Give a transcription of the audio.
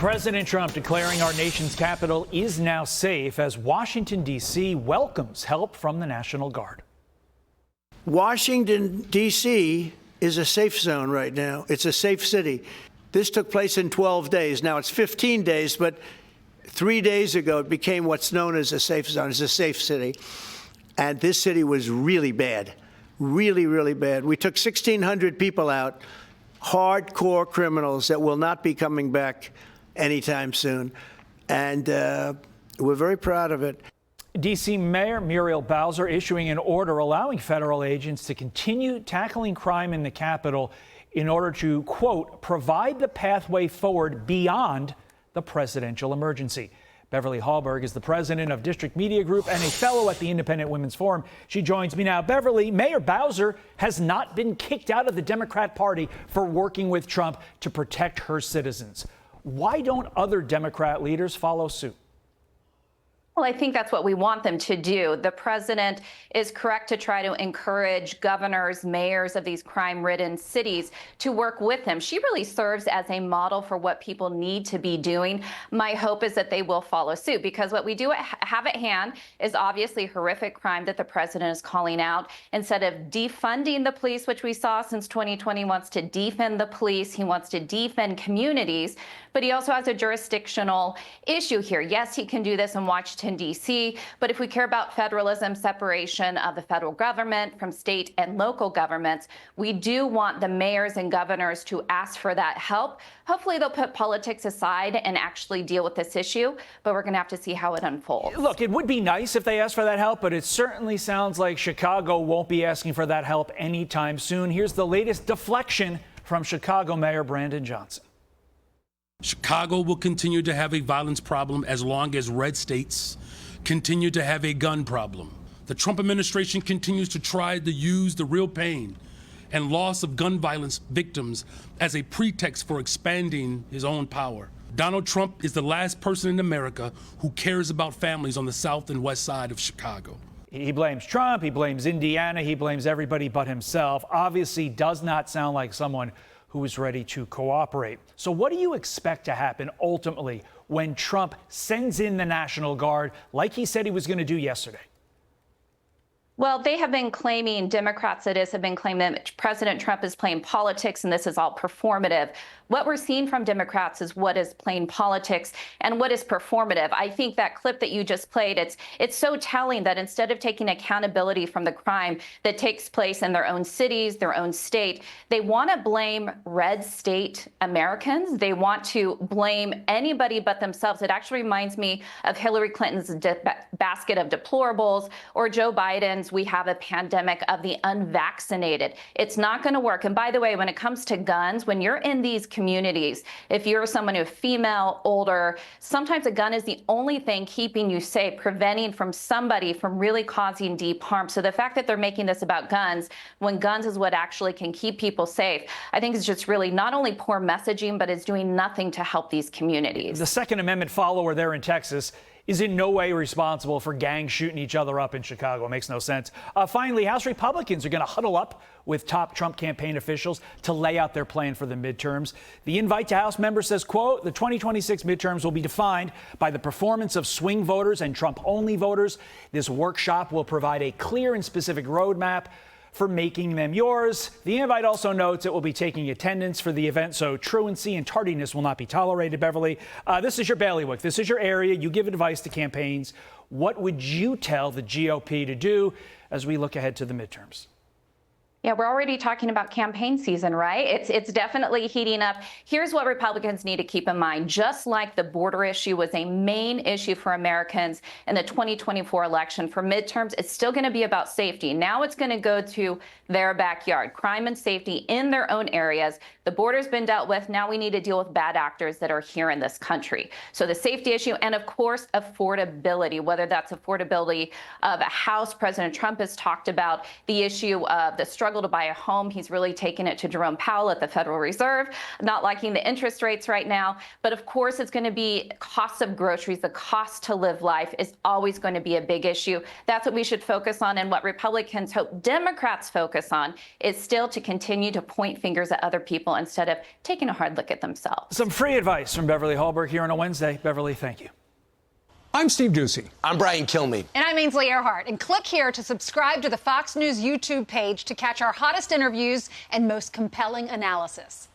President Trump declaring our nation's capital is now safe as Washington, D.C. welcomes help from the National Guard. Washington, D.C. is a safe zone right now. It's a safe city. This took place in 12 days. Now it's 15 days, but 3 days ago it became what's known as a safe zone. It's a safe city. And this city was really bad, really, really bad. We took 1,600 people out, hardcore criminals that will not be coming back anytime soon. And we're very proud of it. D.C. Mayor Muriel Bowser issuing an order allowing federal agents to continue tackling crime in the Capitol in order to, quote, provide the pathway forward beyond the presidential emergency. Beverly Hallberg is the president of District Media Group and a fellow at the Independent Women's Forum. She joins me now. Beverly, Mayor Bowser has not been kicked out of the Democrat Party for working with Trump to protect her citizens. Why don't other Democrat leaders follow suit? Well, I think that's what we want them to do. The president is correct to try to encourage governors, mayors of these crime-ridden cities to work with him. She really serves as a model for what people need to be doing. My hope is that they will follow suit, because what we do have at hand is obviously horrific crime that the president is calling out. Instead of defunding the police, which we saw since 2020, wants to defend the police. He wants to defend communities, but he also has a jurisdictional issue here. Yes, he can do this in Washington, D.C., but if we care about federalism, separation of the federal government from state and local governments, we do want the mayors and governors to ask for that help. Hopefully they'll put politics aside and actually deal with this issue, but we're going to have to see how it unfolds. Look, it would be nice if they asked for that help, but it certainly sounds like Chicago won't be asking for that help anytime soon. Here's the latest deflection from Chicago Mayor Brandon Johnson. Chicago will continue to have a violence problem as long as red states continue to have a gun problem. The Trump administration continues to try to use the real pain and loss of gun violence victims as a pretext for expanding his own power. Donald Trump is the last person in America who cares about families on the south and west side of Chicago. He blames Trump, he blames Indiana, he blames everybody but himself. Obviously does not sound like someone who is ready to cooperate. So what do you expect to happen ultimately when Trump sends in the National Guard like he said he was going to do yesterday? Well, they have been claiming, Democrats that is, have been claiming that President Trump is playing politics and this is all performative. What we're seeing from Democrats is what is plain politics and what is performative. I think that clip that you just played, it's so telling that instead of taking accountability from the crime that takes place in their own cities, their own state, they want to blame red state Americans. They want to blame anybody but themselves. It actually reminds me of Hillary Clinton's basket of deplorables, or Joe Biden's we have a pandemic of the unvaccinated. It's not going to work. And by the way, when it comes to guns, when you're in these communities, if you're someone who's female, older, sometimes a gun is the only thing keeping you safe, preventing from somebody from really causing deep harm. So the fact that they're making this about guns, when guns is what actually can keep people safe, I think is just really not only poor messaging, but it's doing nothing to help these communities. The Second Amendment follower there in Texas is in no way responsible for gangs shooting each other up in Chicago. It makes no sense. Finally, House Republicans are going to huddle up with top Trump campaign officials to lay out their plan for the midterms. The invite to House members says, quote, the 2026 midterms will be defined by the performance of swing voters and Trump-only voters. This workshop will provide a clear and specific roadmap for making them yours. The invite also notes it will be taking attendance for the event, so truancy and tardiness will not be tolerated. Beverly, this is your bailiwick. This is your area. You give advice to campaigns. What would you tell the GOP to do as we look ahead to the midterms? Yeah, we're already talking about campaign season, right? It's definitely heating up. Here's what Republicans need to keep in mind. Just like the border issue was a main issue for Americans in the 2024 election, for midterms, it's still going to be about safety. Now it's going to go to their backyard, crime and safety in their own areas. The border's been dealt with. Now we need to deal with bad actors that are here in this country. So the safety issue and, of course, affordability, whether that's affordability of a house. President Trump has talked about the issue of the struggle struggle to buy a home. He's really taken it to Jerome Powell at the Federal Reserve, not liking the interest rates right now. But of course, it's going to be costs of groceries. The cost to live life is always going to be a big issue. That's what we should focus on. And what Republicans hope Democrats focus on is still to continue to point fingers at other people instead of taking a hard look at themselves. Some free advice from Beverly Hallberg here on a Wednesday. Beverly, thank you. I'm Steve Ducey. I'm Brian Kilmeade. And I'm Ainsley Earhart. And click here to subscribe to the Fox News YouTube page to catch our hottest interviews and most compelling analysis.